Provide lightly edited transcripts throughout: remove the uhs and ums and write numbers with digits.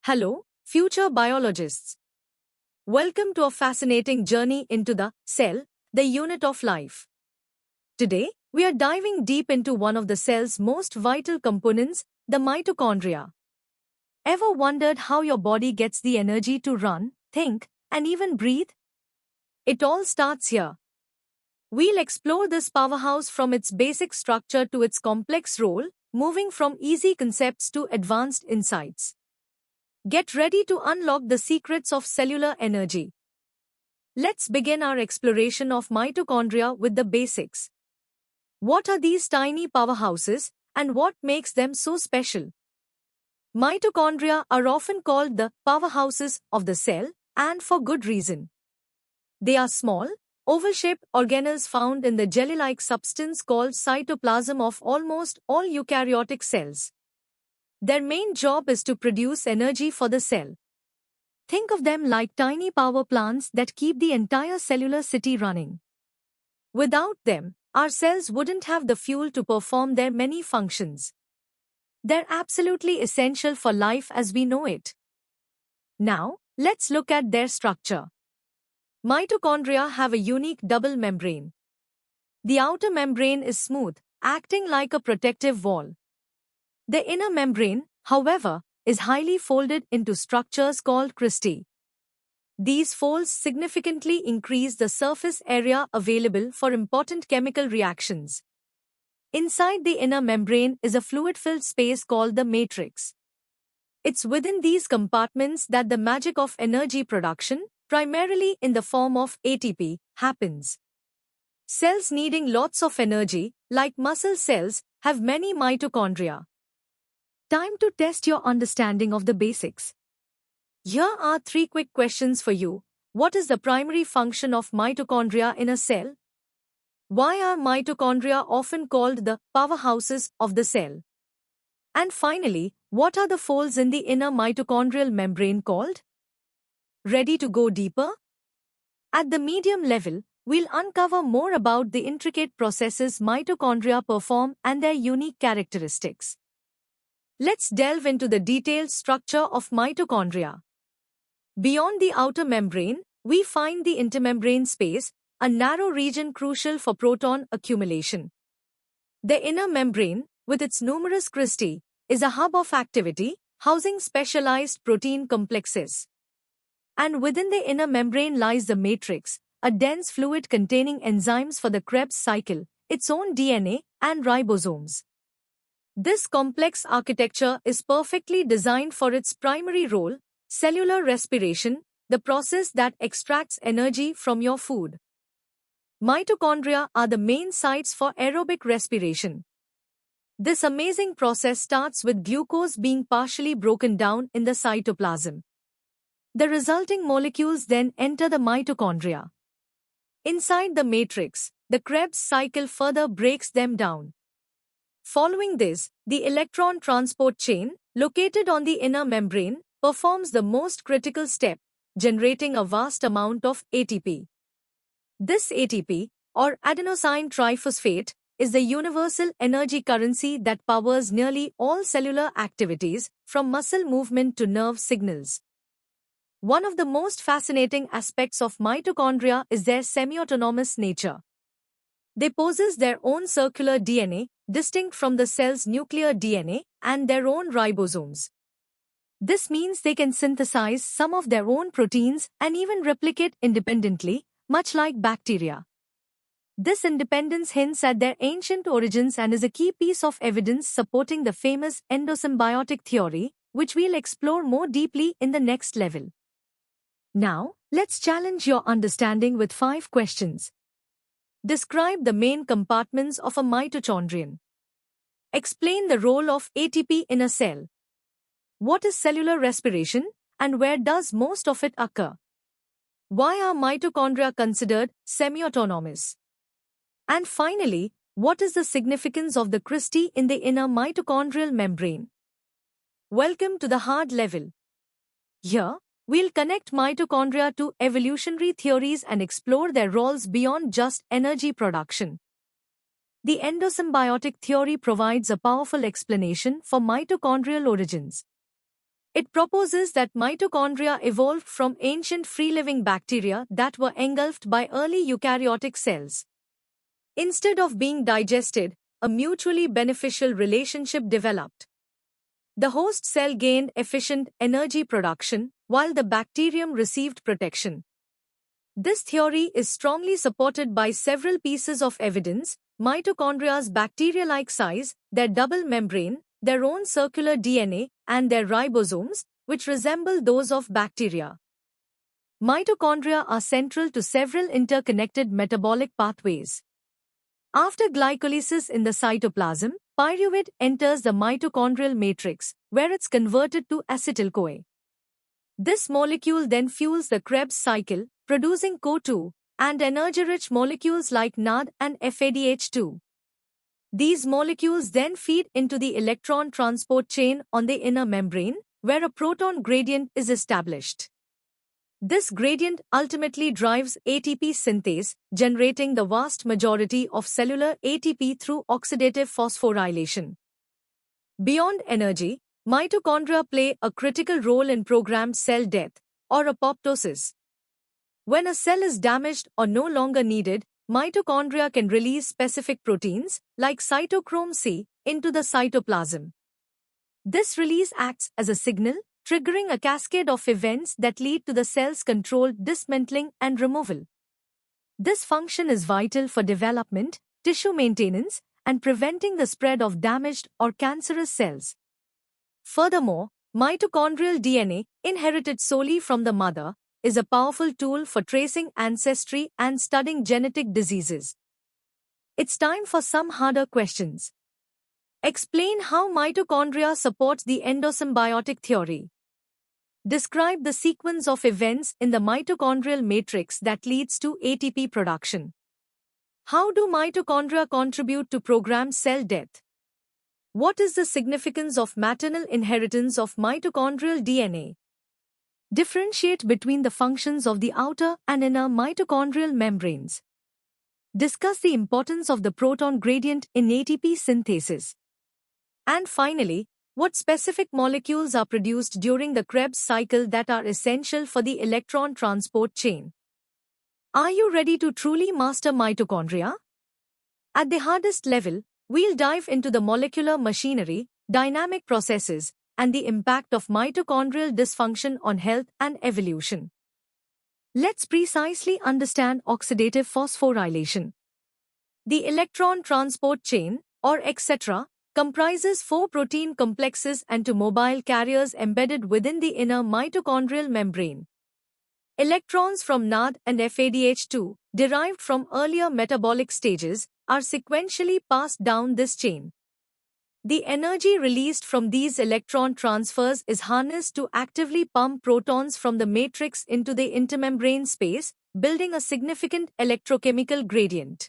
Hello, future biologists. Welcome to a fascinating journey into the cell, the unit of life. Today, we are diving deep into one of the cell's most vital components, the mitochondria. Ever wondered how your body gets the energy to run, think, and even breathe? It all starts here. We'll explore this powerhouse from its basic structure to its complex role, moving from easy concepts to advanced insights. Get ready to unlock the secrets of cellular energy. Let's begin our exploration of mitochondria with the basics. What are these tiny powerhouses, and what makes them so special? Mitochondria are often called the powerhouses of the cell, and for good reason. They are small, oval-shaped organelles found in the jelly-like substance called cytoplasm of almost all eukaryotic cells. Their main job is to produce energy for the cell. Think of them like tiny power plants that keep the entire cellular city running. Without them, our cells wouldn't have the fuel to perform their many functions. They're absolutely essential for life as we know it. Now, let's look at their structure. Mitochondria have a unique double membrane. The outer membrane is smooth, acting like a protective wall. The inner membrane, however, is highly folded into structures called cristae. These folds significantly increase the surface area available for important chemical reactions. Inside the inner membrane is a fluid-filled space called the matrix. It's within these compartments that the magic of energy production, primarily in the form of ATP, happens. Cells needing lots of energy, like muscle cells, have many mitochondria. Time to test your understanding of the basics. Here are 3 quick questions for you. What is the primary function of mitochondria in a cell? Why are mitochondria often called the powerhouses of the cell? And finally, what are the folds in the inner mitochondrial membrane called? Ready to go deeper? At the medium level, we'll uncover more about the intricate processes mitochondria perform and their unique characteristics. Let's delve into the detailed structure of mitochondria. Beyond the outer membrane, we find the intermembrane space, a narrow region crucial for proton accumulation. The inner membrane, with its numerous cristae, is a hub of activity, housing specialized protein complexes. And within the inner membrane lies the matrix, a dense fluid containing enzymes for the Krebs cycle, its own DNA, and ribosomes. This complex architecture is perfectly designed for its primary role, cellular respiration, the process that extracts energy from your food. Mitochondria are the main sites for aerobic respiration. This amazing process starts with glucose being partially broken down in the cytoplasm. The resulting molecules then enter the mitochondria. Inside the matrix, the Krebs cycle further breaks them down. Following this, the electron transport chain, located on the inner membrane, performs the most critical step, generating a vast amount of ATP. This ATP, or adenosine triphosphate, is the universal energy currency that powers nearly all cellular activities, from muscle movement to nerve signals. One of the most fascinating aspects of mitochondria is their semi-autonomous nature. They possess their own circular DNA, distinct from the cell's nuclear DNA, and their own ribosomes. This means they can synthesize some of their own proteins and even replicate independently, much like bacteria. This independence hints at their ancient origins and is a key piece of evidence supporting the famous endosymbiotic theory, which we'll explore more deeply in the next level. Now, let's challenge your understanding with 5 questions. Describe the main compartments of a mitochondrion. Explain the role of ATP in a cell. What is cellular respiration, and where does most of it occur? Why are mitochondria considered semi-autonomous? And finally, what is the significance of the cristae in the inner mitochondrial membrane? Welcome to the hard level. Here, we'll connect mitochondria to evolutionary theories and explore their roles beyond just energy production. The endosymbiotic theory provides a powerful explanation for mitochondrial origins. It proposes that mitochondria evolved from ancient free-living bacteria that were engulfed by early eukaryotic cells. Instead of being digested, a mutually beneficial relationship developed. The host cell gained efficient energy production, while the bacterium received protection. This theory is strongly supported by several pieces of evidence: mitochondria's bacteria-like size, their double membrane, their own circular DNA, and their ribosomes, which resemble those of bacteria. Mitochondria are central to several interconnected metabolic pathways. After glycolysis in the cytoplasm, pyruvate enters the mitochondrial matrix, where it's converted to acetyl-CoA. This molecule then fuels the Krebs cycle, producing CO2 and energy-rich molecules like NAD and FADH2. These molecules then feed into the electron transport chain on the inner membrane, where a proton gradient is established. This gradient ultimately drives ATP synthase, generating the vast majority of cellular ATP through oxidative phosphorylation. Beyond energy, mitochondria play a critical role in programmed cell death, or apoptosis. When a cell is damaged or no longer needed, mitochondria can release specific proteins, like cytochrome C, into the cytoplasm. This release acts as a signal, triggering a cascade of events that lead to the cell's controlled dismantling and removal. This function is vital for development, tissue maintenance, and preventing the spread of damaged or cancerous cells. Furthermore, mitochondrial DNA, inherited solely from the mother, is a powerful tool for tracing ancestry and studying genetic diseases. It's time for some harder questions. Explain how mitochondria supports the endosymbiotic theory. Describe the sequence of events in the mitochondrial matrix that leads to ATP production. How do mitochondria contribute to programmed cell death? What is the significance of maternal inheritance of mitochondrial DNA? Differentiate between the functions of the outer and inner mitochondrial membranes. Discuss the importance of the proton gradient in ATP synthesis. And finally, what specific molecules are produced during the Krebs cycle that are essential for the electron transport chain? Are you ready to truly master mitochondria? At the hardest level, we'll dive into the molecular machinery, dynamic processes, and the impact of mitochondrial dysfunction on health and evolution. Let's precisely understand oxidative phosphorylation. The electron transport chain, or etc., comprises 4 protein complexes and 2 mobile carriers embedded within the inner mitochondrial membrane. Electrons from NAD and FADH2, derived from earlier metabolic stages, are sequentially passed down this chain. The energy released from these electron transfers is harnessed to actively pump protons from the matrix into the intermembrane space, building a significant electrochemical gradient.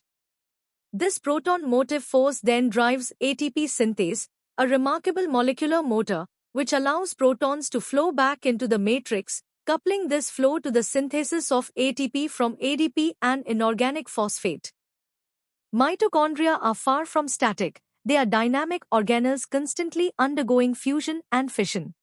This proton motive force then drives ATP synthase, a remarkable molecular motor, which allows protons to flow back into the matrix, coupling this flow to the synthesis of ATP from ADP and inorganic phosphate. Mitochondria are far from static. They are dynamic organelles constantly undergoing fusion and fission.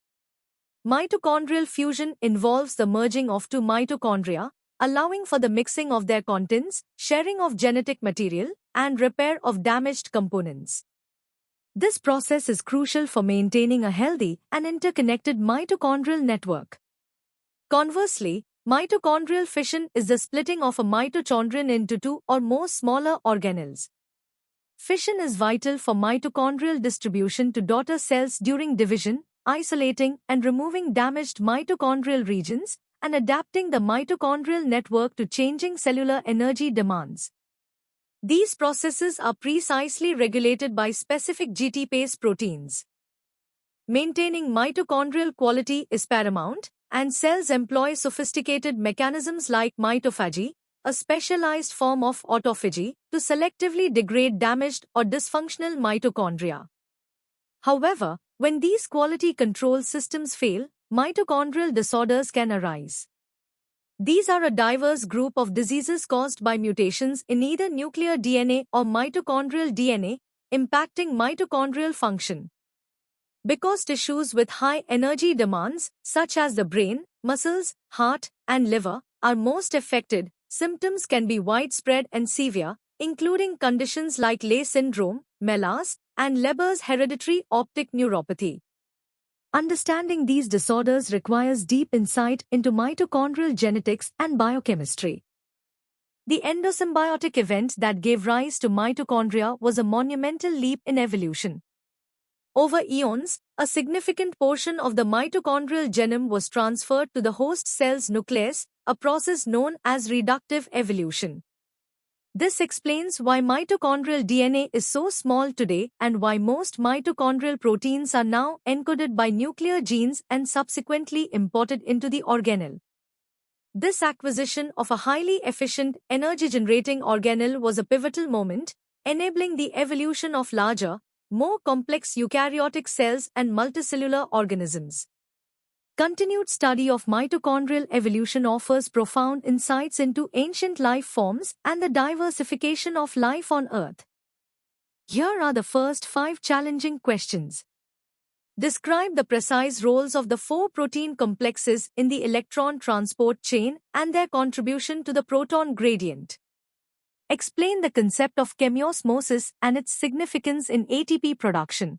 Mitochondrial fusion involves the merging of 2 mitochondria, allowing for the mixing of their contents, sharing of genetic material, and repair of damaged components. This process is crucial for maintaining a healthy and interconnected mitochondrial network. Conversely, mitochondrial fission is the splitting of a mitochondrion into 2 or more smaller organelles. Fission is vital for mitochondrial distribution to daughter cells during division, isolating and removing damaged mitochondrial regions, and adapting the mitochondrial network to changing cellular energy demands. These processes are precisely regulated by specific GTPase proteins. Maintaining mitochondrial quality is paramount, and cells employ sophisticated mechanisms like mitophagy, a specialized form of autophagy, to selectively degrade damaged or dysfunctional mitochondria. However, when these quality control systems fail, mitochondrial disorders can arise. These are a diverse group of diseases caused by mutations in either nuclear DNA or mitochondrial DNA, impacting mitochondrial function. Because tissues with high energy demands, such as the brain, muscles, heart, and liver, are most affected, symptoms can be widespread and severe, including conditions like Leigh syndrome, MELAS, and Leber's hereditary optic neuropathy. Understanding these disorders requires deep insight into mitochondrial genetics and biochemistry. The endosymbiotic event that gave rise to mitochondria was a monumental leap in evolution. Over eons, a significant portion of the mitochondrial genome was transferred to the host cell's nucleus, a process known as reductive evolution. This explains why mitochondrial DNA is so small today and why most mitochondrial proteins are now encoded by nuclear genes and subsequently imported into the organelle. This acquisition of a highly efficient, energy-generating organelle was a pivotal moment, enabling the evolution of larger, more complex eukaryotic cells and multicellular organisms. Continued study of mitochondrial evolution offers profound insights into ancient life forms and the diversification of life on Earth. Here are the first 5 challenging questions. Describe the precise roles of the 4 protein complexes in the electron transport chain and their contribution to the proton gradient. Explain the concept of chemiosmosis and its significance in ATP production.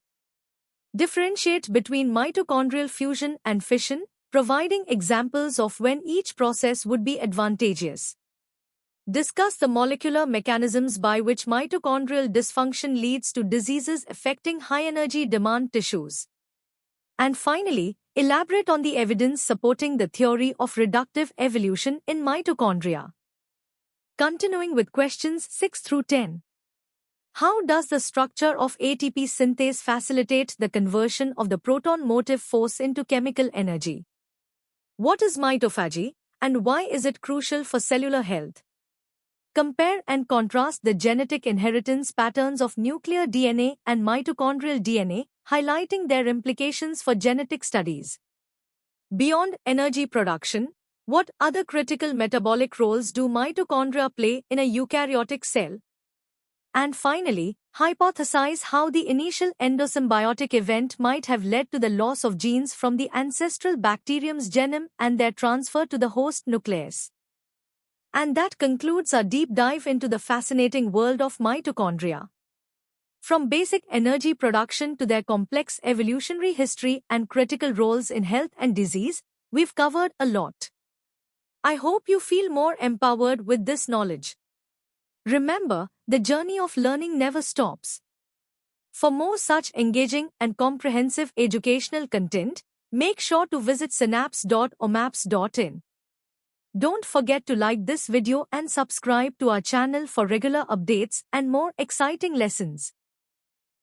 Differentiate between mitochondrial fusion and fission, providing examples of when each process would be advantageous. Discuss the molecular mechanisms by which mitochondrial dysfunction leads to diseases affecting high-energy demand tissues. And finally, elaborate on the evidence supporting the theory of reductive evolution in mitochondria. Continuing with questions 6 through 10. How does the structure of ATP synthase facilitate the conversion of the proton motive force into chemical energy? What is mitophagy, and why is it crucial for cellular health? Compare and contrast the genetic inheritance patterns of nuclear DNA and mitochondrial DNA, highlighting their implications for genetic studies. Beyond energy production, what other critical metabolic roles do mitochondria play in a eukaryotic cell? And finally, hypothesize how the initial endosymbiotic event might have led to the loss of genes from the ancestral bacterium's genome and their transfer to the host nucleus. And that concludes our deep dive into the fascinating world of mitochondria. From basic energy production to their complex evolutionary history and critical roles in health and disease, we've covered a lot. I hope you feel more empowered with this knowledge. Remember, the journey of learning never stops. For more such engaging and comprehensive educational content, make sure to visit synapse.omaps.in. Don't forget to like this video and subscribe to our channel for regular updates and more exciting lessons.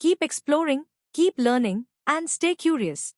Keep exploring, keep learning, and stay curious.